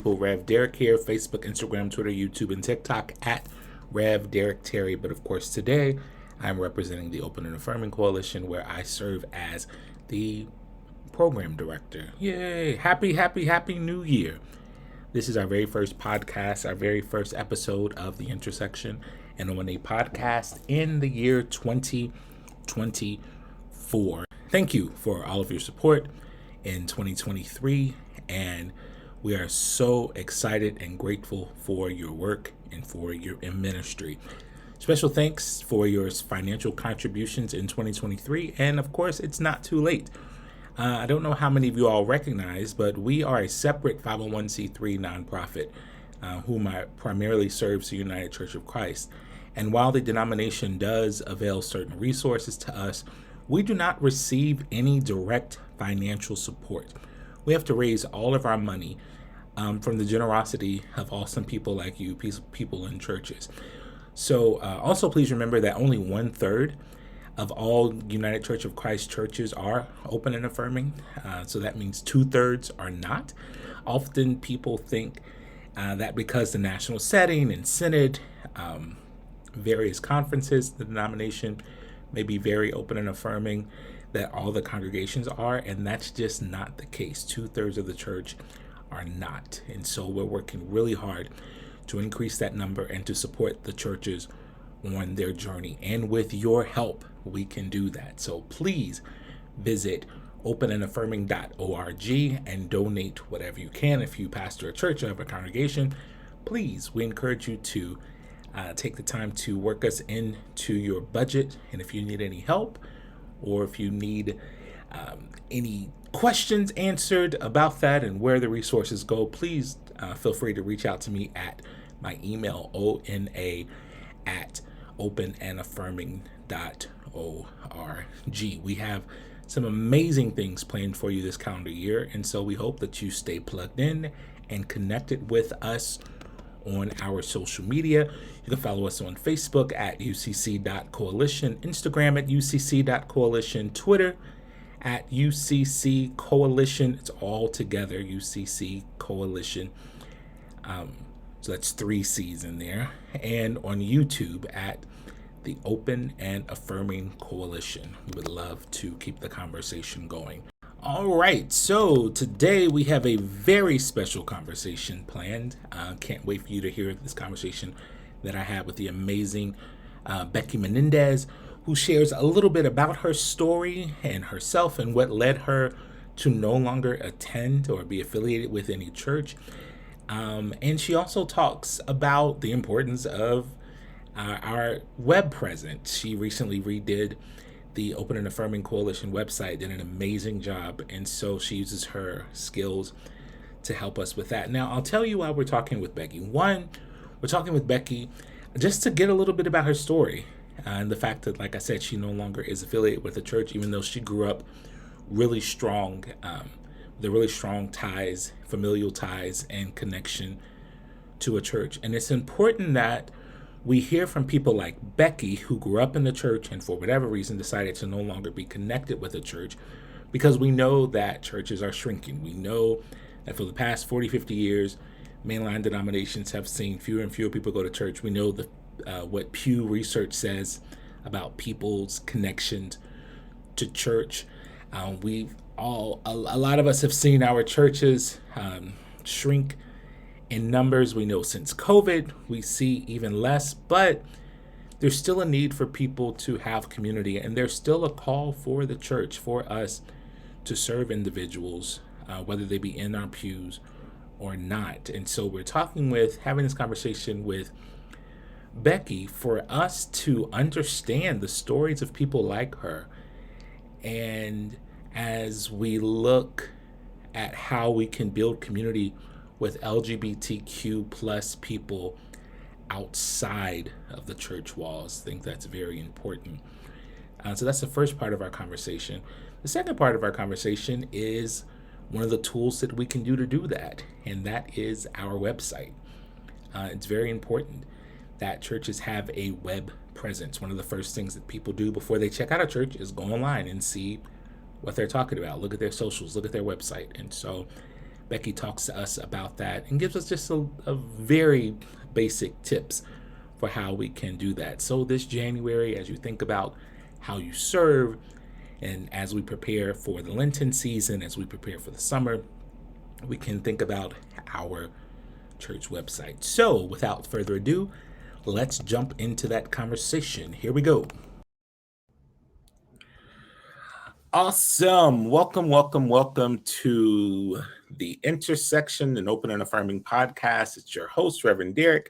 people. Rev Derek here, Facebook, Instagram, Twitter, YouTube, and TikTok at Rev Derek Terry. But of course, today I'm representing the Open and Affirming Coalition, where I serve as the program director. Yay! Happy New Year. This is our very first podcast, our very first episode of The Intersection, an ONA podcast in the year 2024. Thank you for all of your support in 2023, and we are so excited and grateful for your work and for your ministry. Special thanks for your financial contributions in 2023, and of course, it's not too late. I don't know how many of you all recognize, but we are a separate 501c3 nonprofit whom I primarily serves the United Church of Christ. And while the denomination does avail certain resources to us, we do not receive any direct financial support. We have to raise all of our money from the generosity of awesome people like you, people in churches. So also please remember that only 1/3 of all United Church of Christ churches are open and affirming. So that means 2/3 are not. Often people think that because the national setting and synod, various conferences, the denomination may be very open and affirming, that all the congregations are, and that's just not the case. 2/3 of the church are not. And so we're working really hard to increase that number and to support the churches on their journey. And with your help, we can do that. So please visit openandaffirming.org and donate whatever you can. If you pastor a church or have a congregation, please, we encourage you to take the time to work us into your budget. And if you need any help, or if you need any questions answered about that and where the resources go, please feel free to reach out to me at my email, ona@openandaffirming.org. We have some amazing things planned for you this calendar year, and so we hope that you stay plugged in and connected with us on our social media. You can follow us on Facebook at ucc.coalition, Instagram at ucc.coalition, Twitter at UCC Coalition. It's all together, UCC Coalition. So that's 3 C's in there. And on YouTube at the Open and Affirming Coalition. We would love to keep the conversation going. All right, so today we have a very special conversation planned. Can't wait for you to hear this conversation that I had with the amazing Becky Menendez, who shares a little bit about her story and herself and what led her to no longer attend or be affiliated with any church. And she also talks about the importance of our web presence. She recently redid the Open and Affirming Coalition website, did an amazing job, and so she uses her skills to help us with that. Now, I'll tell you why we're talking with Becky. One, we're talking with Becky just to get a little bit about her story and the fact that, like I said, she no longer is affiliated with the church, even though she grew up really strong, with really strong ties, familial ties, and connection to a church. And it's important that we hear from people like Becky, who grew up in the church and for whatever reason decided to no longer be connected with the church, because we know that churches are shrinking. We know that for the past 40, 50 years, mainline denominations have seen fewer and fewer people go to church. We know what Pew Research says about people's connections to church. A lot of us have seen our churches shrink in numbers. We know since COVID, we see even less, but there's still a need for people to have community, and there's still a call for the church, for us to serve individuals, whether they be in our pews or not. And so we're having this conversation with Becky for us to understand the stories of people like her. And as we look at how we can build community with LGBTQ plus people outside of the church walls, I think that's very important. So that's the first part of our conversation. The second part of our conversation is one of the tools that we can do to do that, and that is our website. It's very important that churches have a web presence. One of the first things that people do before they check out a church is go online and see what they're talking about. Look at their socials, look at their website. And so Becky talks to us about that and gives us just a very basic tips for how we can do that. So this January, as you think about how you serve, and as we prepare for the Lenten season, as we prepare for the summer, we can think about our church website. So without further ado, let's jump into that conversation. Here we go. Awesome. Welcome to the Intersection and Open and Affirming podcast. It's your host, Reverend Derek,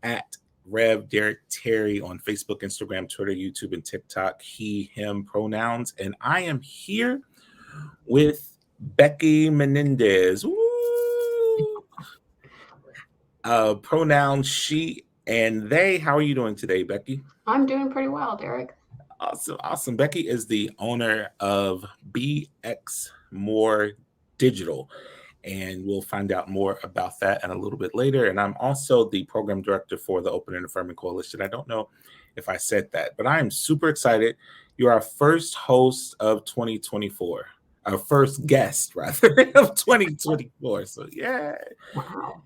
at Rev Derek Terry on Facebook, Instagram, Twitter, YouTube, and TikTok. He, him pronouns. And I am here with Becky Menendez. Woo! Pronouns she and they. How are you doing today, Becky? I'm doing pretty well, Derek. Awesome. Becky is the owner of BX More Digital, and we'll find out more about that in a little bit later. And I'm also the program director for the Open and Affirming Coalition. I don't know if I said that, but I am super excited. You're our first host of 2024, our first guest, rather, of 2024. So, yeah. Wow.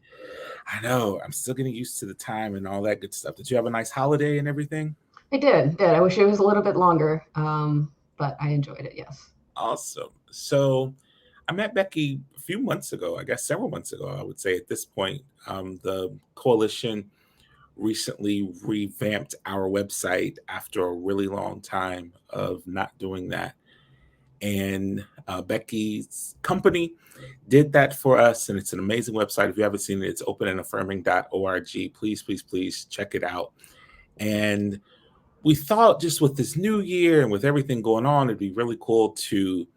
I know. I'm still getting used to the time and all that good stuff. Did you have a nice holiday and everything? I did. I wish it was a little bit longer, but I enjoyed it, yes. Awesome. So I met Becky a few months ago, I guess several months ago, I would say at this point. The coalition recently revamped our website after a really long time of not doing that. And Becky's company did that for us. And it's an amazing website. If you haven't seen it, it's openandaffirming.org. Please check it out. And we thought just with this new year and with everything going on, it'd be really cool to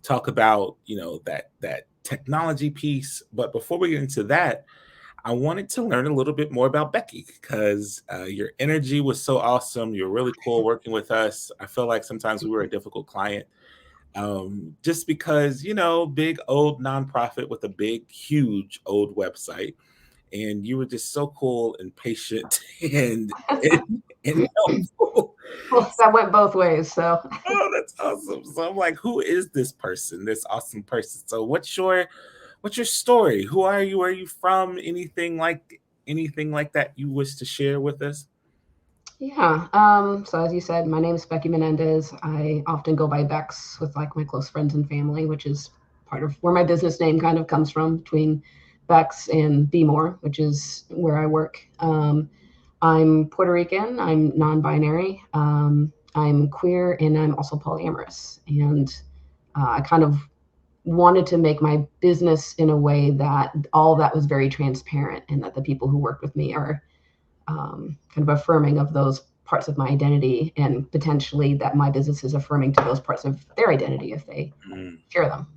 talk about, that technology piece. But before we get into that, I wanted to learn a little bit more about Becky because your energy was so awesome. You're really cool working with us. I feel like sometimes we were a difficult client just because, big old nonprofit with a big, huge old website. And you were just so cool and patient and helpful. Well, that went both ways. So, Oh, that's awesome. So I'm like, who is this person? This awesome person. So what's your story? Who are you? Where are you from? Anything like that you wish to share with us? yeah. So as you said, my name is Becky Menendez. I often go by Bex with like my close friends and family, which is part of where my business name kind of comes from, between Bex and Be More, which is where I work. I'm Puerto Rican. I'm non-binary. I'm queer, and I'm also polyamorous. And I kind of wanted to make my business in a way that all of that was very transparent, and that the people who worked with me are kind of affirming of those parts of my identity, and potentially that my business is affirming to those parts of their identity if they share them.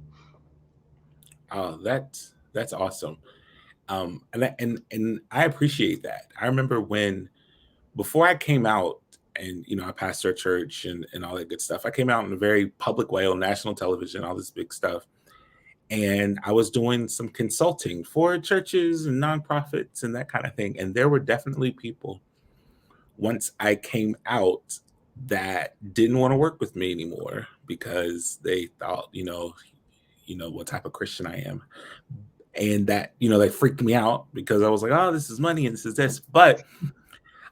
Oh, that's awesome. And I appreciate that. I remember when before I came out and I pastor a church and all that good stuff. I came out in a very public way on national television, all this big stuff. And I was doing some consulting for churches and nonprofits and that kind of thing. And there were definitely people once I came out that didn't want to work with me anymore because they thought, what type of Christian I am. And that, they freaked me out because I was like, oh, this is money and this is this. But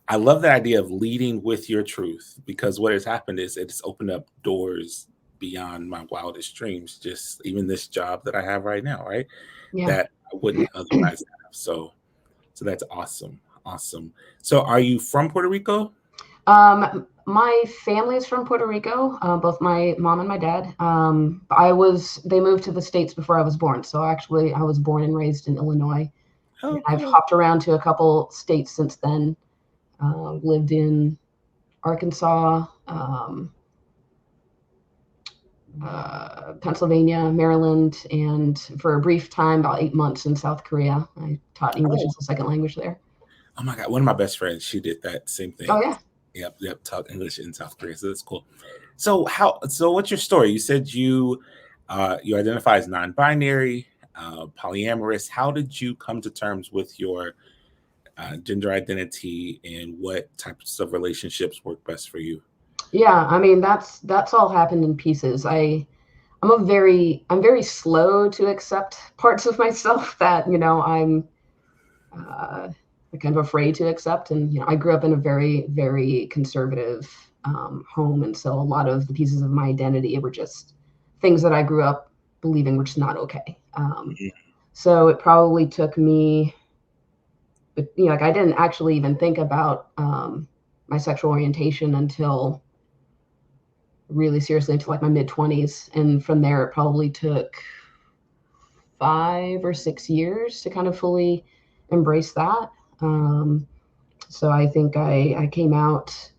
I love the idea of leading with your truth, because what has happened is it's opened up doors beyond my wildest dreams. Just even this job that I have right now, right? Yeah. That I wouldn't otherwise have. So that's awesome. Awesome. So are you from Puerto Rico? My family is from Puerto Rico, both my mom and my dad. They moved to the States before I was born. So actually I was born and raised in Illinois. Oh, I've hopped around to a couple states since then. Lived in Arkansas, Pennsylvania, Maryland, and for a brief time, about 8 months in South Korea. I taught English as a second language there. Oh my God. One of my best friends, she did that same thing. Oh, yeah. Yep. Taught English in South Korea. So that's cool. So what's your story? You said you identify as non-binary, polyamorous. How did you come to terms with your gender identity, and what types of relationships work best for you? Yeah, I mean that's all happened in pieces. I'm I'm very slow to accept parts of myself that, I'm uh, kind of afraid to accept. And, I grew up in a very, very conservative home. And so a lot of the pieces of my identity were just things that I grew up believing were just not okay. So it probably took me, but, like I didn't actually even think about my sexual orientation until really seriously until like my mid 20s. And from there, it probably took 5 or 6 years to kind of fully embrace that. So I think I came out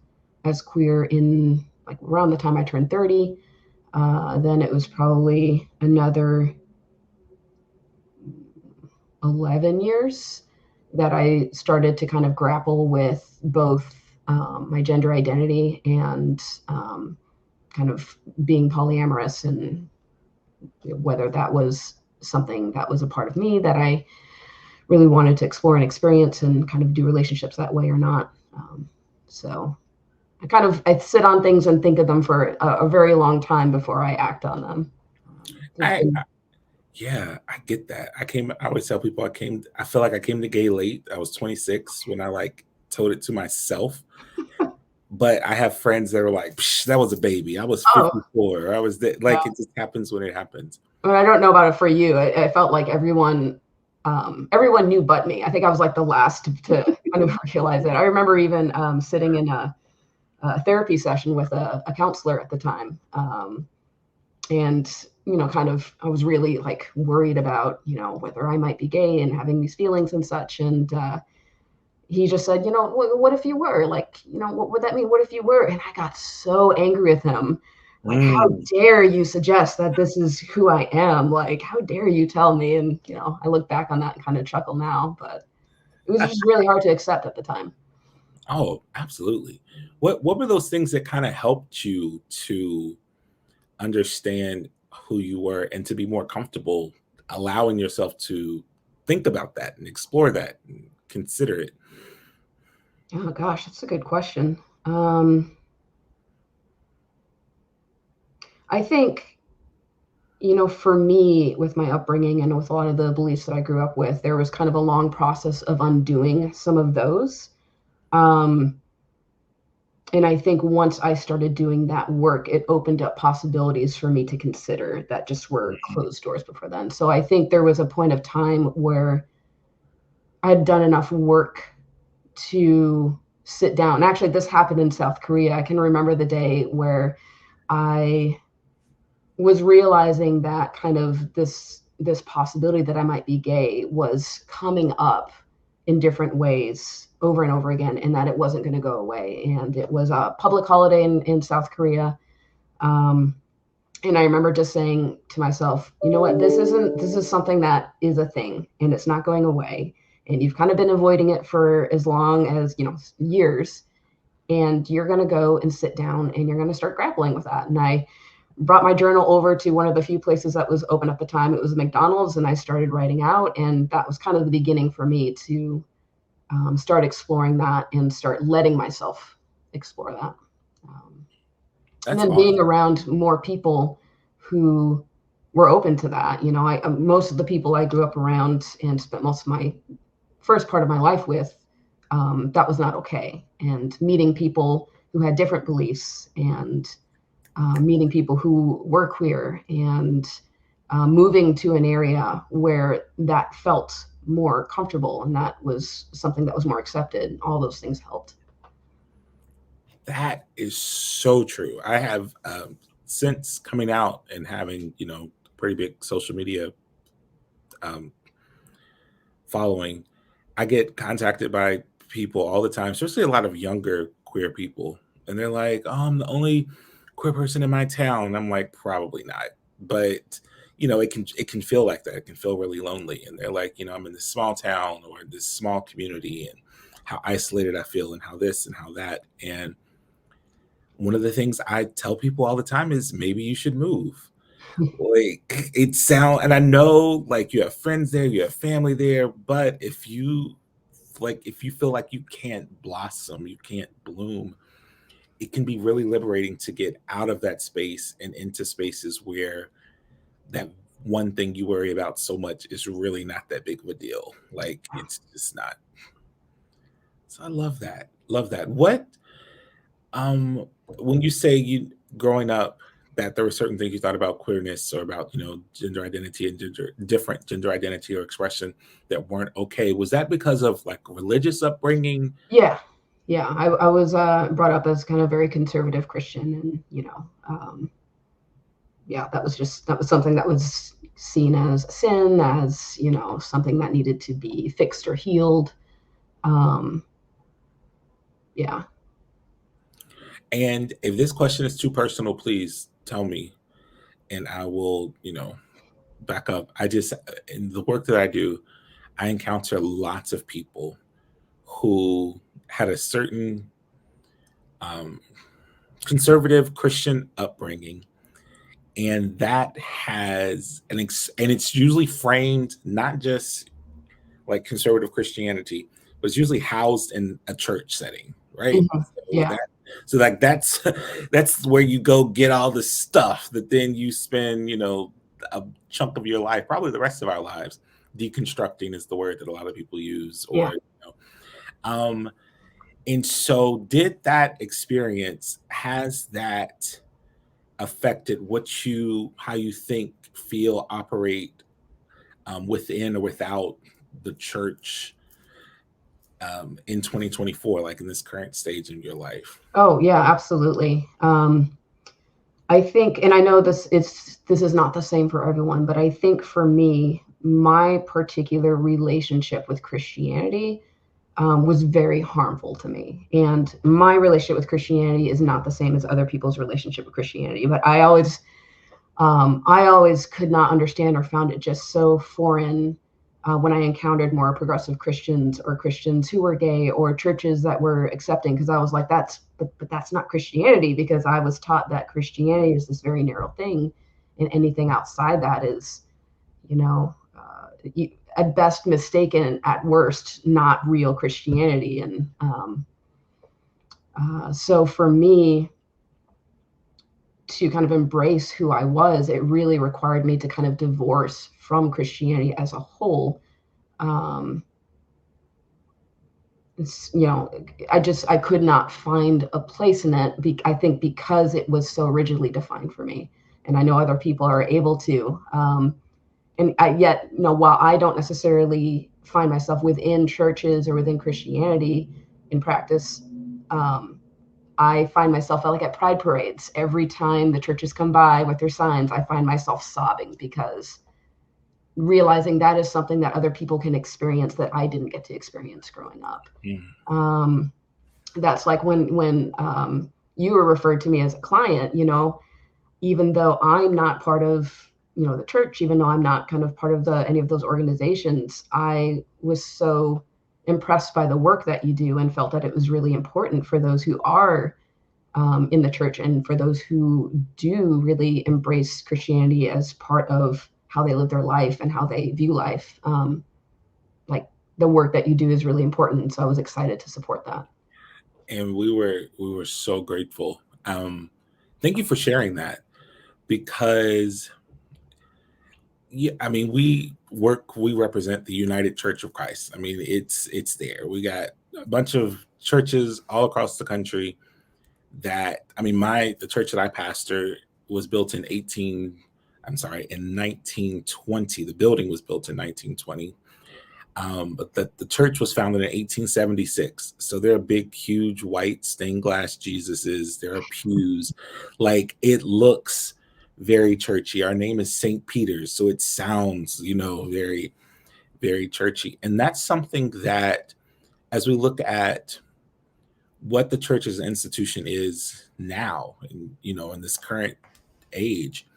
as queer in like around the time I turned 30. Then it was probably another 11 years that I started to kind of grapple with both my gender identity and kind of being polyamorous, and whether that was something that was a part of me that I really wanted to explore and experience and kind of do relationships that way or not. So I sit on things and think of them for a very long time before I act on them. I, yeah, I get that. I always tell people I feel like I came to gay late. I was 26 when I like told it to myself. But I have friends that are like, that was a baby. I was Oh, 54. I was like, it just happens when it happens. I mean, I don't know about it for you. I felt like everyone knew but me. I think I was like the last to kind of realize it. I remember even sitting in a therapy session with a counselor at the time. And, kind of, I was really like worried about, whether I might be gay and having these feelings and such. And he just said, what if you were? Like, what would that mean? What if you were? And I got so angry with him. Like, how dare you suggest that this is who I am? Like, how dare you tell me? And, I look back on that and kind of chuckle now, but it was just really hard to accept at the time. Oh, absolutely. What were those things that kind of helped you to understand who you were and to be more comfortable allowing yourself to think about that and explore that and consider it? Oh gosh, that's a good question. I think, for me, with my upbringing and with a lot of the beliefs that I grew up with, there was kind of a long process of undoing some of those. Um, and I think once I started doing that work, it opened up possibilities for me to consider that just were closed doors before then. So I think there was a point of time where I'd done enough work to sit down. And actually, this happened in South Korea. I can remember the day where I was realizing that kind of this possibility that I might be gay was coming up in different ways over and over again, and that it wasn't going to go away. And it was a public holiday in South Korea. And I remember just saying to myself, you know what, this is something that is a thing and it's not going away. And you've kind of been avoiding it for as long as, years. And you're going to go and sit down and you're going to start grappling with that. And I brought my journal over to one of the few places that was open at the time. It was McDonald's, and I started writing out. And that was kind of the beginning for me to start exploring that and start letting myself explore that. And That's then being awesome. around more people who were open to that. Most of the people I grew up around and spent most of my first part of my life with, that was not okay. And meeting people who had different beliefs, and meeting people who were queer, and moving to an area where that felt more comfortable and that was something that was more accepted. All those things helped. That is so true. I have since coming out and having, pretty big social media um, following, I get contacted by people all the time, especially a lot of younger queer people. And they're like, oh, I'm the only queer person in my town. I'm like, probably not. But it can feel like that. It can feel really lonely. And they're like, I'm in this small town or this small community, and how isolated I feel and how this and how that. And one of the things I tell people all the time is maybe you should move. Like and I know like you have friends there, you have family there, but if you feel like you can't blossom, you can't bloom, it can be really liberating to get out of that space and into spaces where that one thing you worry about so much is really not that big of a deal. Like it's just not. So I love that. Love that. What when you say you growing up that there were certain things you thought about queerness or about, gender identity and different gender identity or expression that weren't okay, was that because of like religious upbringing? Yeah, yeah. I was brought up as kind of very conservative Christian, and yeah, that was something that was seen as a sin, as something that needed to be fixed or healed. Um, yeah. And if this question is too personal, please tell me and I will, back up. I just, in the work that I do, I encounter lots of people who had a certain um, conservative Christian upbringing, and that has and it's usually framed not just like conservative Christianity, but it's usually housed in a church setting, right? Mhm. So Yeah. like that's that's where you go get all the stuff that then you spend, a chunk of your life, probably the rest of our lives, deconstructing is the word that a lot of people use, Yeah. or um, and so did that experience has that affected how you think, feel, operate within or without the church in 2024, like in this current stage in your life? Oh, yeah, absolutely. I think, and I know this is not the same for everyone, but I think for me, my particular relationship with Christianity was very harmful to me. And my relationship with Christianity is not the same as other people's relationship with Christianity. But I always could not understand or found it just so foreign when I encountered more progressive Christians or Christians who were gay or churches that were accepting, because I was like, but that's not Christianity, because I was taught that Christianity is this very narrow thing, and anything outside that is, you know, at best mistaken, at worst not real Christianity. And so for me, to kind of embrace who I was, it really required me to kind of divorce from Christianity as a whole. Um, I could not find a place in it. I think because it was so rigidly defined for me, and I know other people are able to. Yet, while I don't necessarily find myself within churches or within Christianity in practice, um, I find myself like at pride parades. Every time the churches come by with their signs, I find myself sobbing, because realizing that is something that other people can experience that I didn't get to experience growing up. Mm. Um, that's like when you were referred to me as a client, even though I'm not part of, the church, even though I'm not kind of part of any of those organizations, I was so impressed by the work that you do and felt that it was really important for those who are in the church, and for those who do really embrace Christianity as part of how they live their life and how they view life. Like, the work that you do is really important. So I was excited to support that. And we were so grateful. Thank you for sharing that, because yeah, I mean, we represent the United Church of Christ. I mean, it's there. We got a bunch of churches all across the country that, I mean, the church that I pastor was built in 1920. The building was built in 1920. But the church was founded in 1876. So there are big, huge white stained glass Jesuses. There are pews. Like, it looks very churchy. Our name is St. Peter's. So it sounds, very, very churchy. And that's something that, as we look at what the church as an institution is now, in this current age,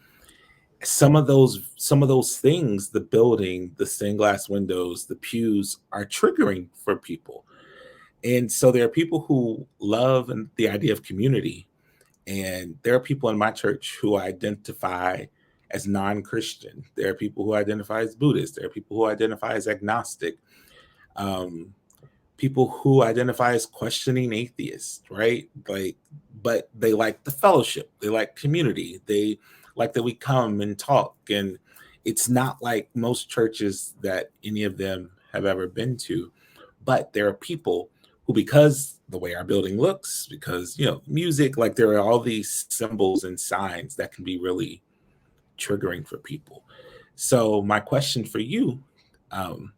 some of those things, the building, the stained glass windows, the pews, are triggering for people. And so there are people who love the idea of community, and there are people in my church who identify as non-Christian. There are people who identify as Buddhist. There are people who identify as agnostic. Um, People who identify as questioning atheists, right? Like, but they like the fellowship, they like community, they like that we come and talk. And it's not like most churches that any of them have ever been to, but there are people who, because the way our building looks, because music, like there are all these symbols and signs that can be really triggering for people. So my question for you, um,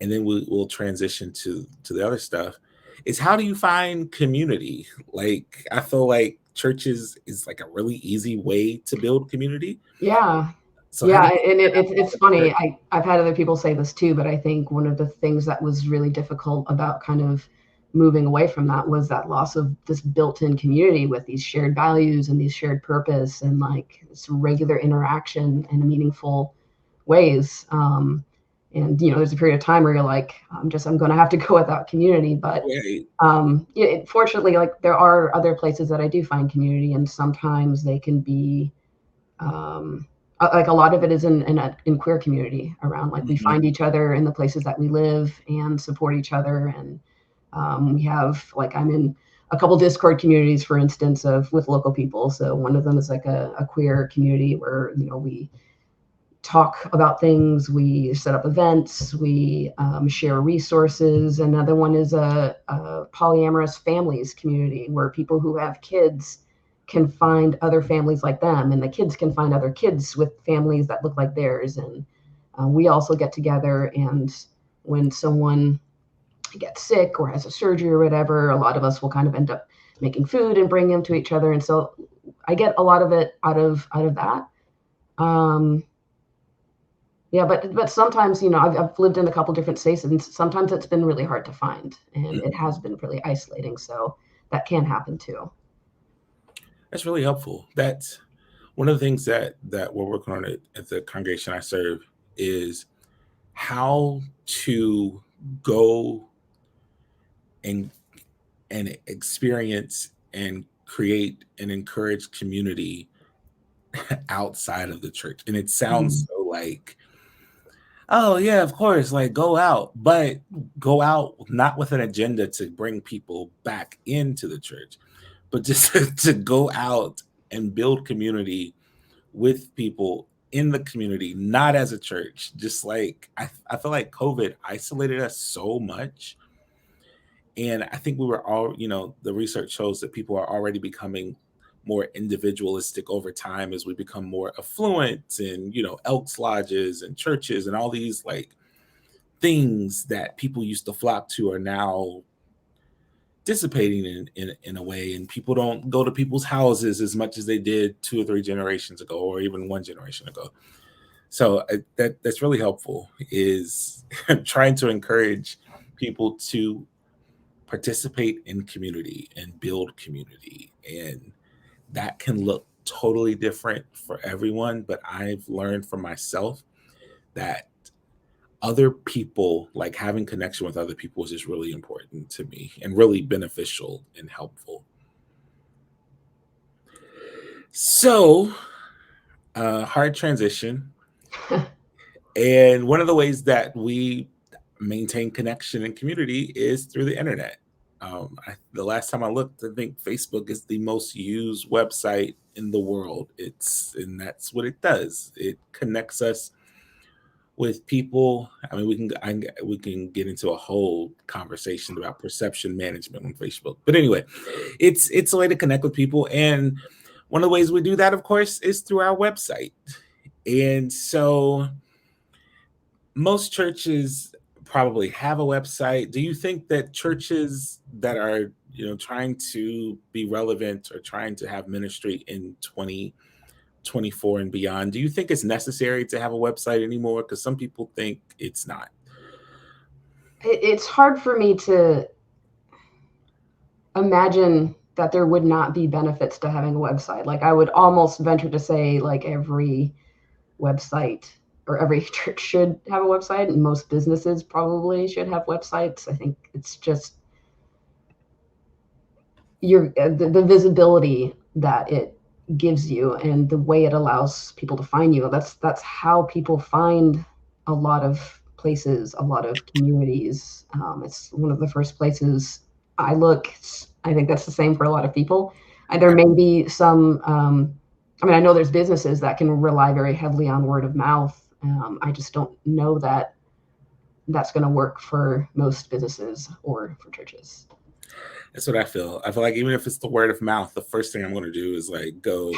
and then we'll transition to the other stuff, is how do you find community? Like, I feel like churches is like a really easy way to build community. Yeah. So how Yeah, do you and figure it's out the funny. church? I've had other people say this too, but I think one of the things that was really difficult about kind of moving away from that was that loss of this built-in community with these shared values and these shared purpose and like this regular interaction in meaningful ways. And there's a period of time where you're like, I'm going to have to go without community. But Right. fortunately, like there are other places that I do find community, and sometimes they can be um, like a lot of it is in queer community around like we Mhm. find each other in the places that we live and support each other. And we have like I'm in a couple Discord communities, for instance, of with local people. So one of them is like a queer community where we talk about things, we set up events, we share resources. Another one is a polyamorous families community where people who have kids can find other families like them, and the kids can find other kids with families that look like theirs. And we also get together, and when someone gets sick or has a surgery or whatever, a lot of us will kind of end up making food and bring them to each other. And so I get a lot of it out of that. Um, yeah, but sometimes, I've lived in a couple different states, and sometimes it's been really hard to find, and it has been really isolating. So that can happen too. That's really helpful. That's one of the things that we're working on at the congregation I serve, is how to go and experience and create and encourage community outside of the church. And it sounds Mm. so like, oh yeah, of course, like go out, but go out not with an agenda to bring people back into the church, but just to go out and build community with people in the community, not as a church. Just like I feel like COVID isolated us so much. And I think we were all, the research shows that people are already becoming more individualistic over time as we become more affluent, and, Elks Lodges and churches and all these like things that people used to flock to are now dissipating in a way. And people don't go to people's houses as much as they did 2 or 3 generations ago, or even one generation ago. So that's really helpful, is trying to encourage people to participate in community and build community. And that can look totally different for everyone. But I've learned for myself that other people, like having connection with other people, is just really important to me and really beneficial and helpful. So, hard transition. And one of the ways that we maintain connection and community is through the internet. The last time I looked, I think Facebook is the most used website in the world. And that's what it does. It connects us with people. I mean, we can get into a whole conversation about perception management on Facebook. But anyway, it's a way to connect with people, and one of the ways we do that, of course, is through our website. And so most churches probably have a website. Do you think that churches that are, trying to be relevant or trying to have ministry in 2024 and beyond, do you think it's necessary to have a website anymore? Because some people think it's not. It's hard for me to imagine that there would not be benefits to having a website. Like I would almost venture to say like every website or every church should have a website, and most businesses probably should have websites. I think it's just the visibility that it gives you and the way it allows people to find you. That's how people find a lot of places, a lot of communities. It's one of the first places I look. I think that's the same for a lot of people. There may be some I mean, I know there's businesses that can rely very heavily on word of mouth. I just don't know that that's going to work for most businesses or for churches. That's what I feel. I feel like even if it's the word of mouth, the first thing I'm going to do is like go.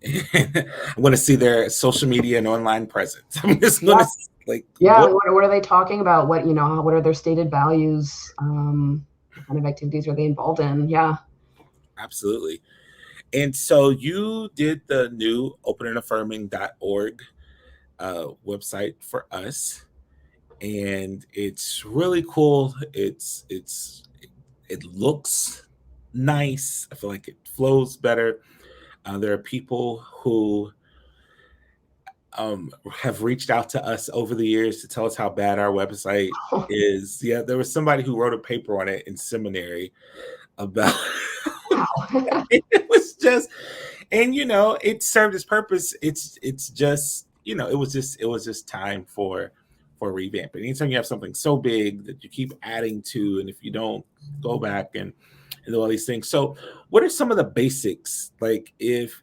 I'm going to see their social media and online presence. I'm just going Yeah, to like yeah. I what. mean, what are they talking about? What, what are their stated values? What kind of activities are they involved in? Yeah. Absolutely. And so you did the new openandaffirming.org website for us, and it's really cool. It looks nice. I feel like it flows better. There are people who have reached out to us over the years to tell us how bad our website is. Yeah, there was somebody who wrote a paper on it in seminary about Wow. it was just, and it served its purpose. It's just, it was just time for revamping. Anytime you have something so big that you keep adding to, and if you don't go back and do all these things. So what are some of the basics? Like if,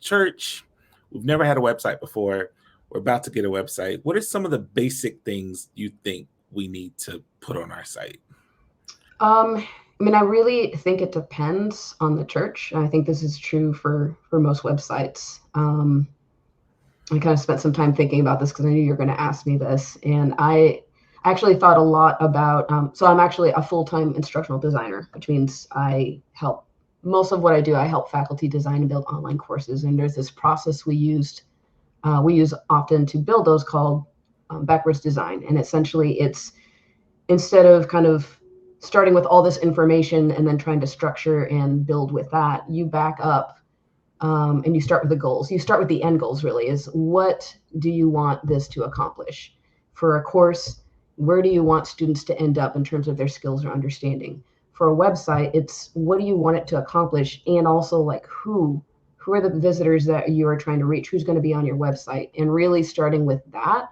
church, we've never had a website before, we're about to get a website. What are some of the basic things you think we need to put on our site? I mean, I really think it depends on the church. I think this is true for most websites. I kind of spent some time thinking about this because I knew you were going to ask me this, and I actually thought a lot about. So I'm actually a full-time instructional designer, which means I help. Most of what I do, I help faculty design and build online courses. And there's this process we use often to build those called backwards design, and essentially it's instead of kind of starting with all this information and then trying to structure and build with that, you back up and you start with the goals. You start with the end goals, really, is what do you want this to accomplish? For a course, where do you want students to end up in terms of their skills or understanding? For a website, it's what do you want it to accomplish? And also like who are the visitors that you are trying to reach? Who's going to be on your website? And really starting with that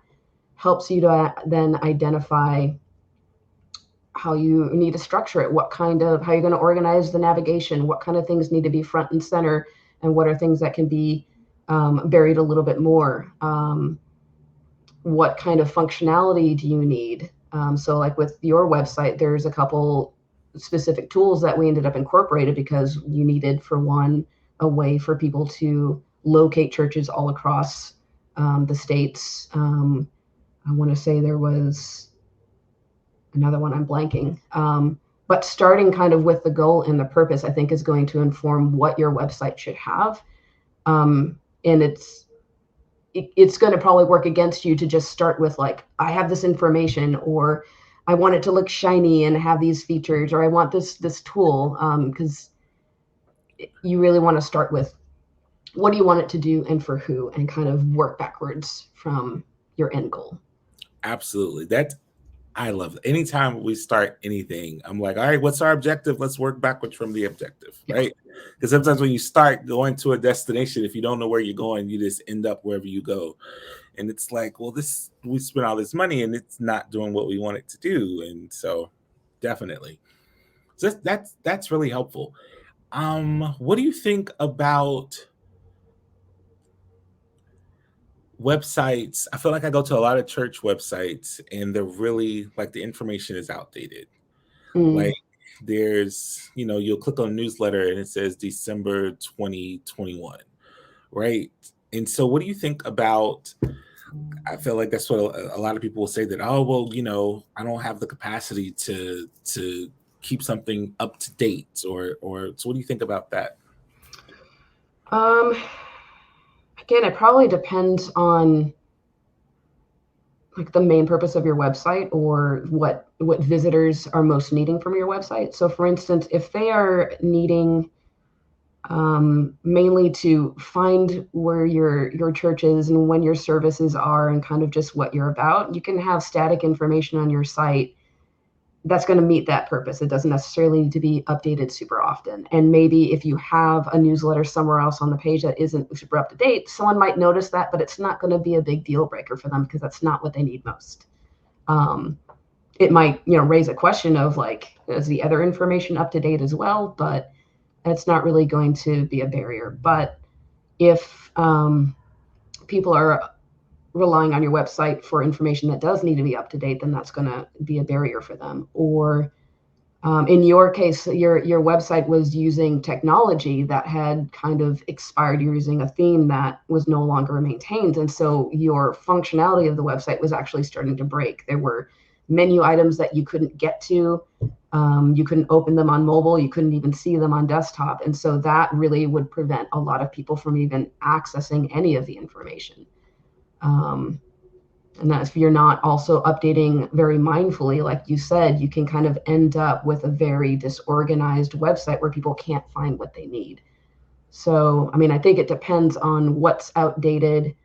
helps you to then identify how you need to structure it, how you're going to organize the navigation, what kind of things need to be front and center, and what are things that can be buried a little bit more. What kind of functionality do you need? So like with your website, there's a couple specific tools that we ended up incorporated because you needed, for one, a way for people to locate churches all across the states. I want to say there was another one I'm blanking. But starting kind of with the goal and the purpose, I think, is going to inform what your website should have. And it's going to probably work against you to just start with like, I have this information, or I want it to look shiny and have these features, or I want this tool, because you really want to start with what do you want it to do and for who, and kind of work backwards from your end goal. Absolutely. I love it. Anytime we start anything, I'm like, all right, what's our objective? Let's work backwards from the objective, Yeah. right? Because sometimes when you start going to a destination, if you don't know where you're going, you just end up wherever you go. And it's like, well, we spent all this money and it's not doing what we want it to do. And so definitely. So that's really helpful. What do you think about websites? I feel like I go to a lot of church websites and they're really like the information is outdated. Mm. Like you'll click on a newsletter and it says December 2021, right? And so what do you think about, I feel like that's what a lot of people will say that, oh, well, I don't have the capacity to keep something up to date or so what do you think about that? Um, Again, it probably depends on like the main purpose of your website or what visitors are most needing from your website. So for instance, if they are needing mainly to find where your church is and when your services are and kind of just what you're about, you can have static information on your site that's going to meet that purpose. It doesn't necessarily need to be updated super often. And maybe if you have a newsletter somewhere else on the page that isn't super up to date, someone might notice that, but it's not going to be a big deal breaker for them because that's not what they need most. Um, it might, raise a question of like, is the other information up to date as well? But it's not really going to be a barrier. But if people are relying on your website for information that does need to be up to date, then that's going to be a barrier for them. Or in your case, your website was using technology that had kind of expired. You're using a theme that was no longer maintained, and so your functionality of the website was actually starting to break. There were menu items that you couldn't get to. You couldn't open them on mobile. You couldn't even see them on desktop, and so that really would prevent a lot of people from even accessing any of the information. Um, and that if you're not also updating very mindfully, like you said, you can kind of end up with a very disorganized website where people can't find what they need. So, I mean, I think it depends on what's outdated,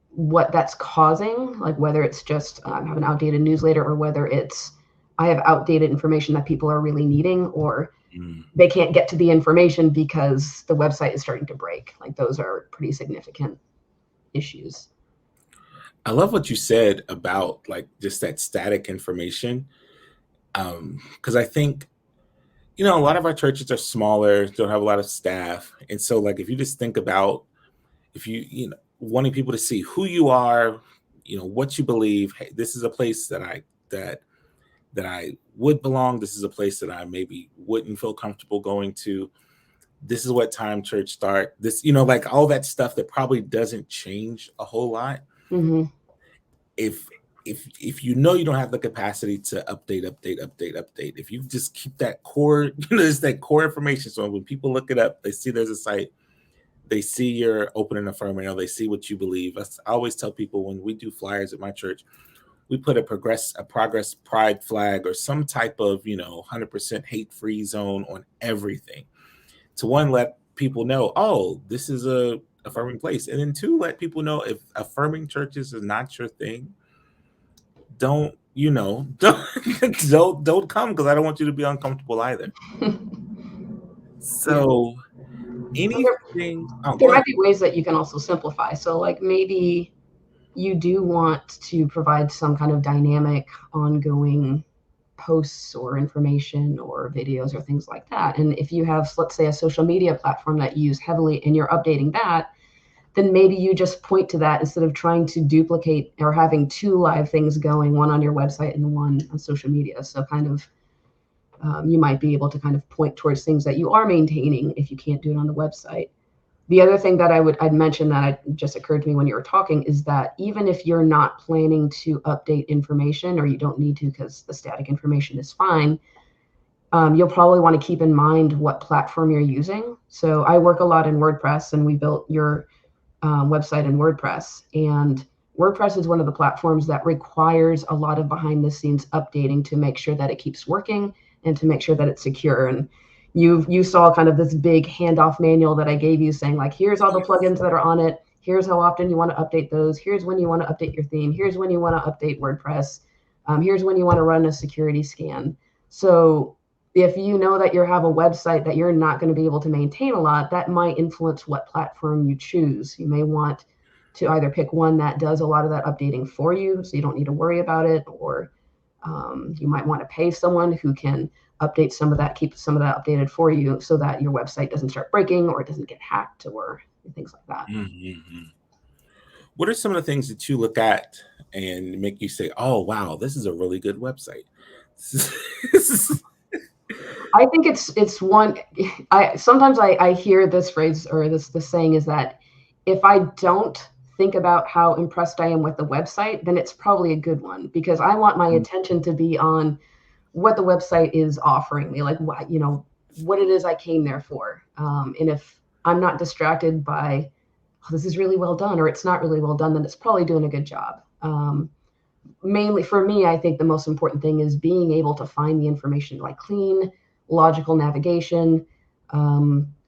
what that's causing, like whether it's just I have an outdated newsletter or whether it's I have outdated information that people are really needing, or they can't get to the information because the website is starting to break. Like those are pretty significant issues. I love what you said about like just that static information. Because I think, a lot of our churches are smaller, don't have a lot of staff. And so like if you just think about if wanting people to see who you are, what you believe, hey, this is a place that I would belong. This is a place that I maybe wouldn't feel comfortable going to. This is what time church start. This, like all that stuff that probably doesn't change a whole lot. Mm-hmm. If you don't have the capacity to update, if you just keep that core, there's that core information. So when people look it up, they see there's a site, they see your open and affirming, or they see what you believe. I always tell people when we do flyers at my church, we put a progress pride flag or some type of 100% hate-free zone on everything to one, let people know, oh, this is a affirming place, and then two, let people know if affirming churches is not your thing, don't don't come, because I don't want you to be uncomfortable either. So anything, there might be ways that you can also simplify. So like maybe you do want to provide some kind of dynamic ongoing posts or information or videos or things like that. And if you have, let's say, a social media platform that you use heavily and you're updating that, then maybe you just point to that instead of trying to duplicate or having two live things going, one on your website and one on social media. So kind of you might be able to kind of point towards things that you are maintaining if you can't do it on the website. The other thing that I'd mention that just occurred to me when you were talking is that even if you're not planning to update information, or you don't need to because the static information is fine, you'll probably want to keep in mind what platform you're using. So I work a lot in WordPress, and we built your website in WordPress. And WordPress is one of the platforms that requires a lot of behind the scenes updating to make sure that it keeps working and to make sure that it's secure. And you saw kind of this big handoff manual that I gave you saying, like, here's all the plugins that are on it. Here's how often you want to update those. Here's when you want to update your theme. Here's when you want to update WordPress. Here's when you want to run a security scan. So if you know that you have a website that you're not going to be able to maintain a lot, that might influence what platform you choose. You may want to either pick one that does a lot of that updating for you, so you don't need to worry about it, or you might want to pay someone who can update some of that, keep some of that updated for you, so that your website doesn't start breaking or it doesn't get hacked or things like that. Mm-hmm. What are some of the things that you look at and make you say, oh, wow, this is a really good website? I think it's one. Sometimes I hear this phrase or this saying is that if I don't think about how impressed I am with the website, then it's probably a good one, because I want my attention to be on what the website is offering me, like what it is I came there for. And if I'm not distracted by, oh, this is really well done, or it's not really well done, then it's probably doing a good job. Mainly for me, I think the most important thing is being able to find the information, like clean, logical navigation,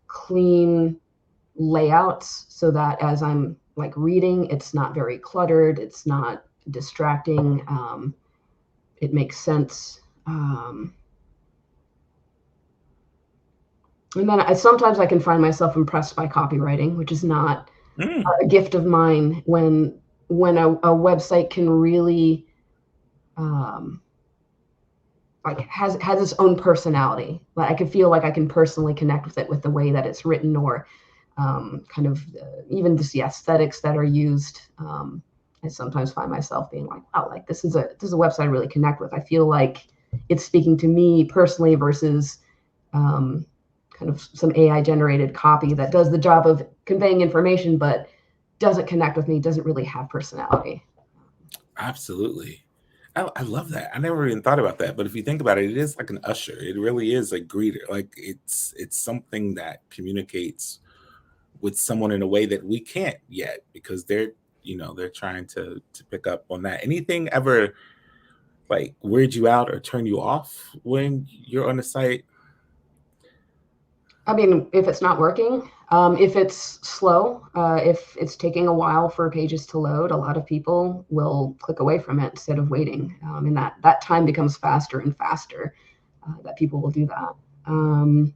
clean layouts, so that as I'm like reading, it's not very cluttered, it's not distracting, it makes sense. And then sometimes I can find myself impressed by copywriting, which is not a gift of mine, when a website can really like has its own personality. Like I can feel like I can personally connect with it with the way that it's written, or kind of even just the aesthetics that are used. I sometimes find myself being like, "Oh, like this is a website I really connect with." I feel like it's speaking to me personally versus um, kind of some AI generated copy that does the job of conveying information, but doesn't connect with me, doesn't really have personality. Absolutely. I love that. I never even thought about that. But if you think about it, it is like an usher. It really is a greeter. Like it's something that communicates with someone in a way that we can't yet because they're trying to pick up on that. Anything ever like weird you out or turn you off when you're on the site? I mean, if it's not working, if it's slow, if it's taking a while for pages to load, a lot of people will click away from it instead of waiting, and that time becomes faster and faster. That people will do that. Um,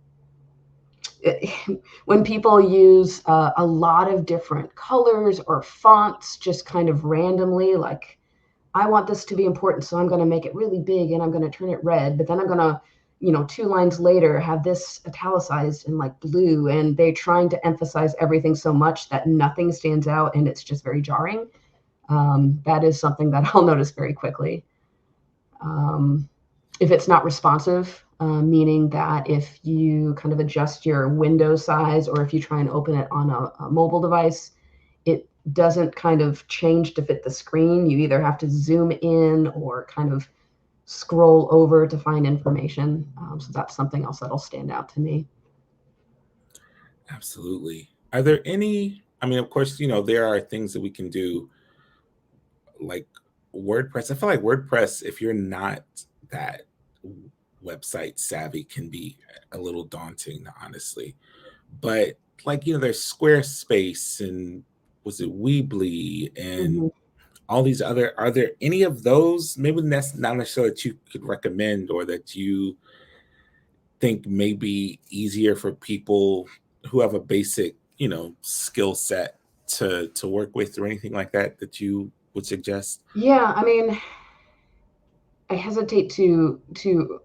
when people use a lot of different colors or fonts, just kind of randomly, like I want this to be important, so I'm going to make it really big and I'm going to turn it red, but then I'm going to, 2 lines later have this italicized in like blue, and they're trying to emphasize everything so much that nothing stands out and it's just very jarring. That is something that I'll notice very quickly. Um, if it's not responsive, meaning that if you kind of adjust your window size or if you try and open it on a mobile device, it doesn't kind of change to fit the screen. You either have to zoom in or kind of scroll over to find information. So that's something else that'll stand out to me. Absolutely. Are there any, I mean, of course, there are things that we can do like WordPress. I feel like WordPress, if you're not that website savvy, can be a little daunting, honestly. But like, there's Squarespace and was it Weebly and Mm-hmm. all these other, are there any of those? Maybe that's not necessarily that you could recommend or that you think may be easier for people who have a basic, skill set to work with or anything like that that you would suggest? Yeah, I mean, I hesitate to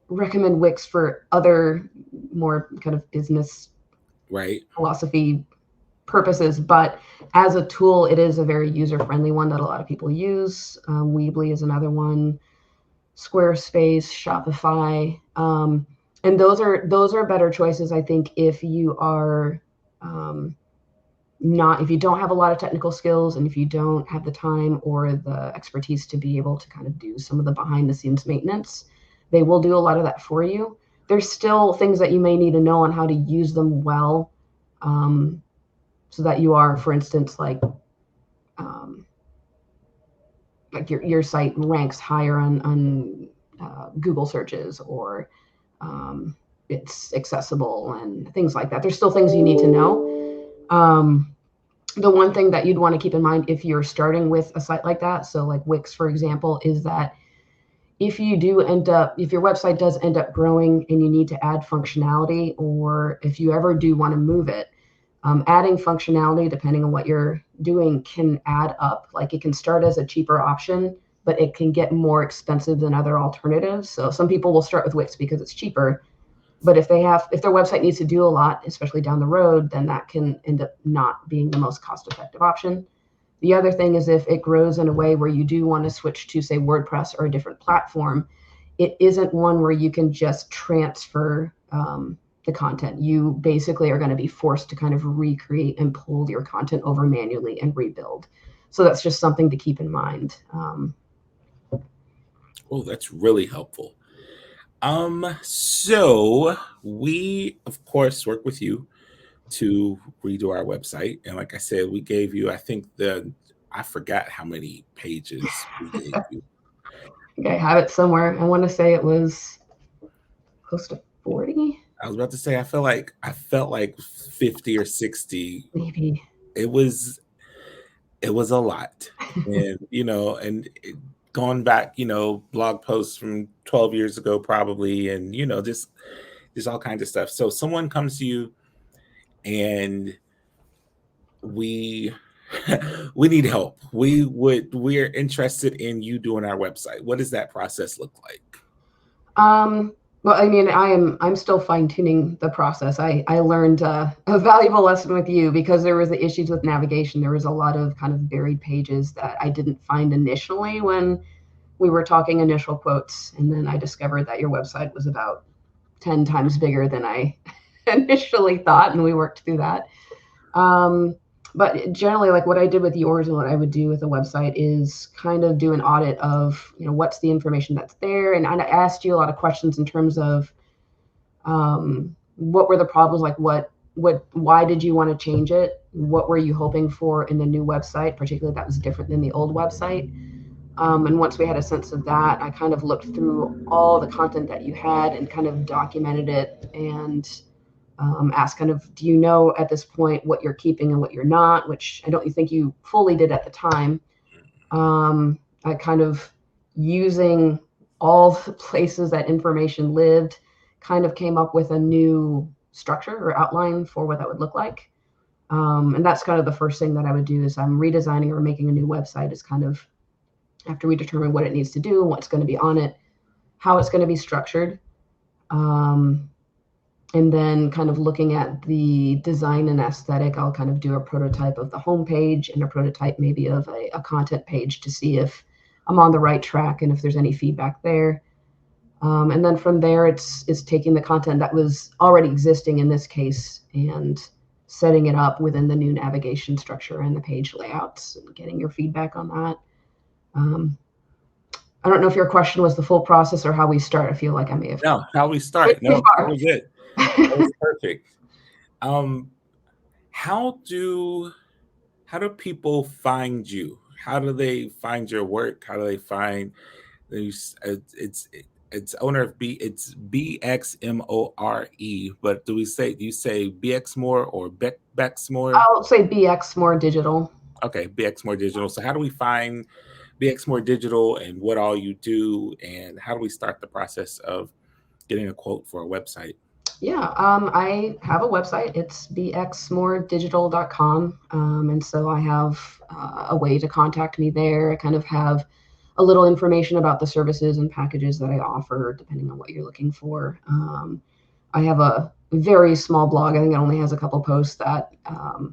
recommend Wix for other more kind of business Right. philosophy purposes, but as a tool, it is a very user-friendly one that a lot of people use. Weebly is another one, Squarespace, Shopify, and those are better choices, I think, if you are um, not if you don't have a lot of technical skills and if you don't have the time or the expertise to be able to kind of do some of the behind the scenes maintenance. They will do a lot of that for you. There's still things that you may need to know on how to use them well, um, so that you are, for instance, um, like your site ranks higher on Google searches, or it's accessible and things like that. There's still things you need to know. The one thing that you'd want to keep in mind if you're starting with a site like that, so like Wix, for example, is that if your website does end up growing and you need to add functionality, or if you ever do want to move it, adding functionality, depending on what you're doing, can add up. Like it can start as a cheaper option, but it can get more expensive than other alternatives. So some people will start with Wix because it's cheaper, but if their website needs to do a lot, especially down the road, then that can end up not being the most cost effective option. The other thing is if it grows in a way where you do want to switch to, say, WordPress or a different platform, it isn't one where you can just transfer the content. You basically are going to be forced to kind of recreate and pull your content over manually and rebuild. So that's just something to keep in mind. Oh, that's really helpful. So we of course work with you to redo our website. And like I said, we gave you, I think I forgot how many pages we gave you. I have it somewhere. I want to say it was close to 40, I was about to say, I felt like 50 or 60. maybe. It was a lot. And, going back, blog posts from 12 years ago, probably, and, just all kinds of stuff. So someone comes to you and we we need help. We're interested in you doing our website. What does that process look like? Well, I mean, I'm still fine tuning the process. I learned a valuable lesson with you because there was the issues with navigation. There was a lot of kind of buried pages that I didn't find initially when we were talking initial quotes, and then I discovered that your website was about 10 times bigger than I initially thought, and we worked through that. Um, but generally, like what I did with yours and what I would do with a website is kind of do an audit of, what's the information that's there. And I asked you a lot of questions in terms of what were the problems, like why did you want to change it? What were you hoping for in the new website, particularly that was different than the old website? And once we had a sense of that, I kind of looked through all the content that you had and kind of documented it and ask kind of, do you know at this point what you're keeping and what you're not, which I don't think you fully did at the time. I kind of using all the places that information lived, kind of came up with a new structure or outline for what that would look like. And that's kind of the first thing that I would do is I'm redesigning or making a new website is kind of after we determine what it needs to do, what's going to be on it, how it's going to be structured. And then kind of looking at the design and aesthetic, I'll kind of do a prototype of the homepage and a prototype maybe of a content page to see if I'm on the right track and if there's any feedback there. And then from there, it's taking the content that was already existing in this case and setting it up within the new navigation structure and the page layouts and getting your feedback on that. I don't know if your question was the full process or how we start. I feel like I may have. No, how we start. No, that was it. That was perfect. How do people find you? How do they find your work? How do they find these? It's owner of B. It's BXMORE. But do you say BXmore or Bexmore? I'll say BX more digital. Okay, BXmore Digital. So how do we find BXmore Digital and what all you do, and how do we start the process of getting a quote for a website? Yeah, I have a website. It's bxmoredigital.com. And so I have a way to contact me there. I kind of have a little information about the services and packages that I offer, depending on what you're looking for. I have a very small blog. I think it only has a couple posts that,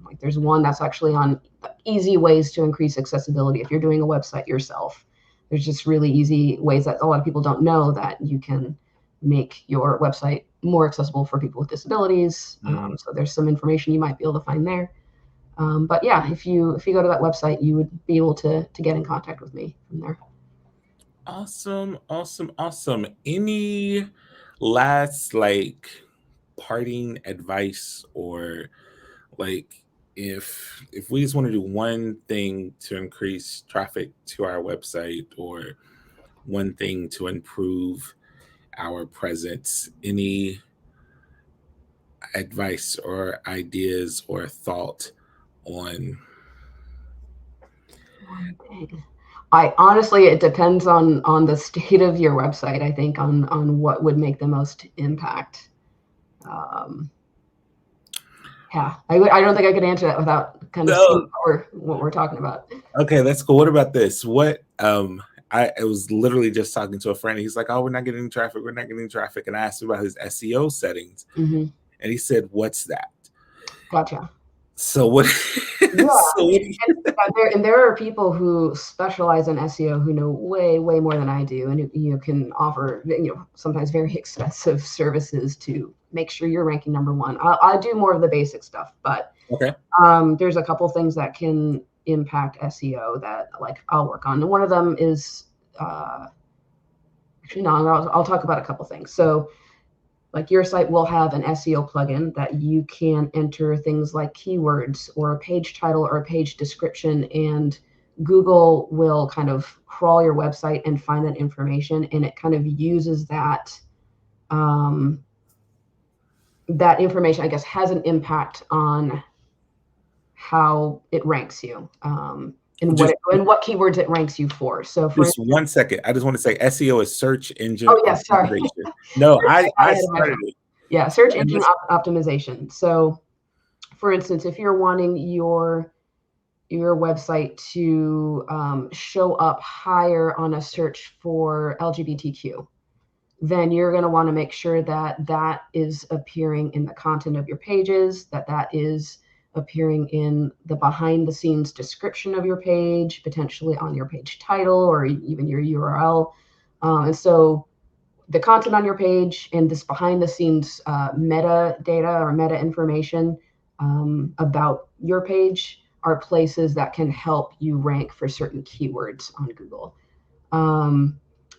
like there's one that's actually on easy ways to increase accessibility. If you're doing a website yourself, there's just really easy ways that a lot of people don't know that you can make your website more accessible for people with disabilities. So there's some information you might be able to find there. But yeah, if you go to that website, you would be able to get in contact with me from there. Awesome. Any last parting advice, or if we just want to do one thing to increase traffic to our website or one thing to improve our presence, any advice or ideas or thought on? One thing. I honestly, it depends on the state of your website. I think on what would make the most impact. Yeah, I don't think I could answer that without kind of seeing what we're talking about. Okay, that's cool. What about this? I was literally just talking to a friend. He's like, "Oh, we're not getting traffic. We're not getting traffic." And I asked him about his SEO settings, and he said, "What's that?" Gotcha. So what? And there are people who specialize in SEO who know way more than I do, and you can offer sometimes very expensive services to make sure you're ranking number one. I do more of the basic stuff, but okay. There's a couple things that can impact SEO that I'll work on. And one of them is actually no, I'll talk about a couple things. So your site will have an SEO plugin that you can enter things like keywords or a page title or a page description, and Google will kind of crawl your website and find that information, and it kind of uses that that information, I guess, has an impact on how it ranks you, and what keywords it ranks you for. So for just 1 second, I just want to say SEO is search engine optimization. No, I started it. Yeah, search engine optimization. So for instance, if you're wanting your website to show up higher on a search for LGBTQ, then you're going to want to make sure that that is appearing in the content of your pages, that that is appearing in the behind the scenes description of your page, potentially on your page title or even your URL. And so the content on your page and this behind the scenes metadata or meta information about your page are places that can help you rank for certain keywords on Google.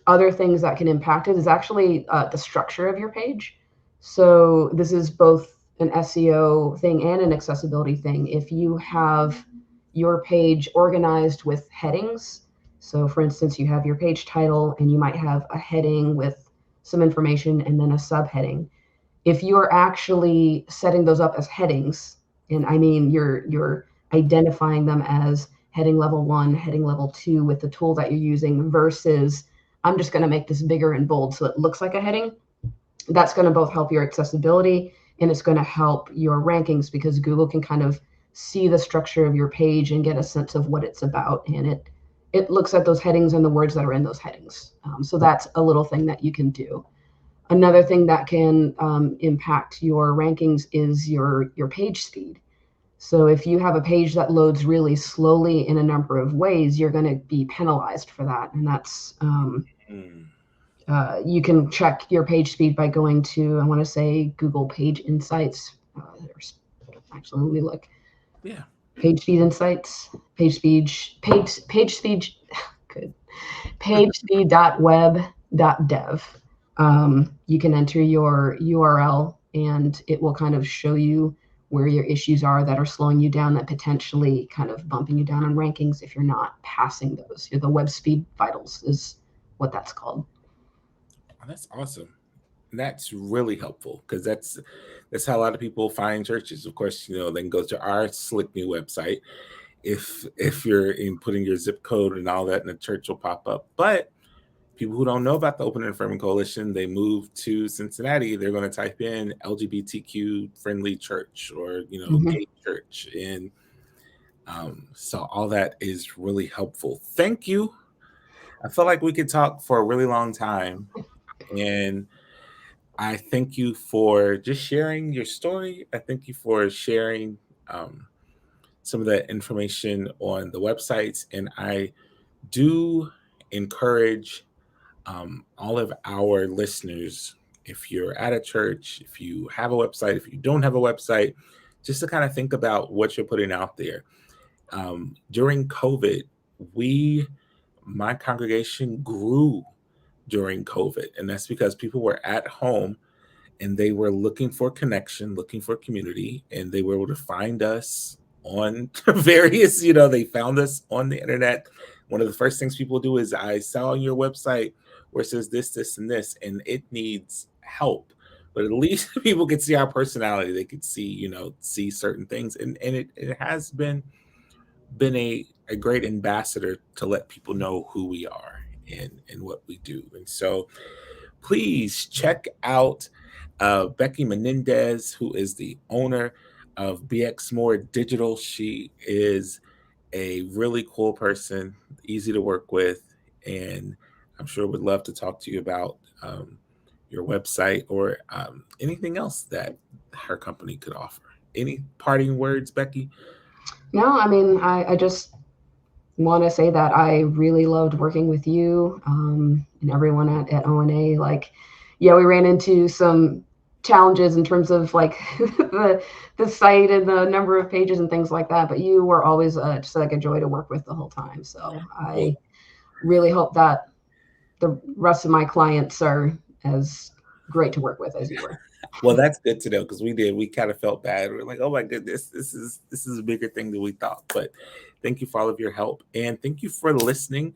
Other things that can impact it is actually the structure of your page. So this is both an SEO thing and an accessibility thing. If you have your page organized with headings, so for instance, you have your page title and you might have a heading with some information and then a subheading. If you're actually setting those up as headings, and I mean you're identifying them as heading level 1, heading level 2 with the tool that you're using versus I'm just going to make this bigger and bold so it looks like a heading, that's going to both help your accessibility and it's going to help your rankings because Google can kind of see the structure of your page and get a sense of what it's about. And it looks at those headings and the words that are in those headings. So that's a little thing that you can do. Another thing that can impact your rankings is your page speed. So if you have a page that loads really slowly in a number of ways, you're going to be penalized for that. And that's you can check your page speed by going to, I want to say, Google Page Insights. Actually, let me look. Yeah. Page speed insights, page speed, good. pagespeed.web.dev. You can enter your URL and it will kind of show you where your issues are that are slowing you down, that potentially kind of bumping you down on rankings if you're not passing those. The web speed vitals is what that's called. Oh, that's awesome. That's really helpful because that's how a lot of people find churches. Of course, they can go to our slick new website if you're in putting your zip code and all that, and the church will pop up. But people who don't know about the Open and Affirming Coalition, they move to Cincinnati, they're going to type in LGBTQ friendly church or gay church, and so all that is really helpful. Thank you. I feel like we could talk for a really long time, and I thank you for just sharing your story. I thank you for sharing some of the information on the websites, and I do encourage all of our listeners, if you're at a church, if you have a website, if you don't have a website, just to kind of think about what you're putting out there. During COVID, my congregation grew during COVID, and that's because people were at home and they were looking for connection, looking for community, and they were able to find us on various, they found us on the internet. One of the first things people do is, I saw on your website where it says this, and this, and it needs help. But at least people could see our personality. They could see, see certain things. And it has been a great ambassador to let people know who we are and what we do. And so please check out Becky Menendez, who is the owner of BX More Digital. She is a really cool person, easy to work with, and I'm sure would love to talk to you about your website or anything else that her company could offer. Any parting words, Becky? No, I mean, I just want to say that I really loved working with you and everyone at ONA. Like, yeah, we ran into some challenges in terms of like the site and the number of pages and things like that, but you were always just like a joy to work with the whole time. So I really hope that the rest of my clients are as great to work with as you were. Well, that's good to know because we kind of felt bad. We're like, oh my goodness, this is a bigger thing than we thought. But thank you for all of your help, and thank you for listening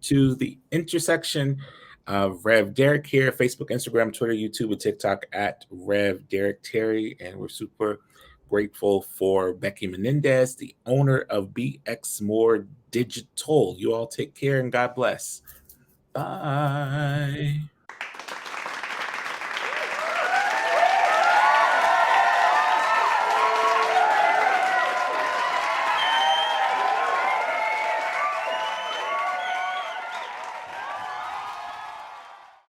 to the intersection of Rev Derek here, Facebook, Instagram, Twitter, YouTube, and TikTok at Rev Derek Terry, and we're super grateful for Becky Menendez, the owner of BX More Digital. You all take care and God bless. Bye.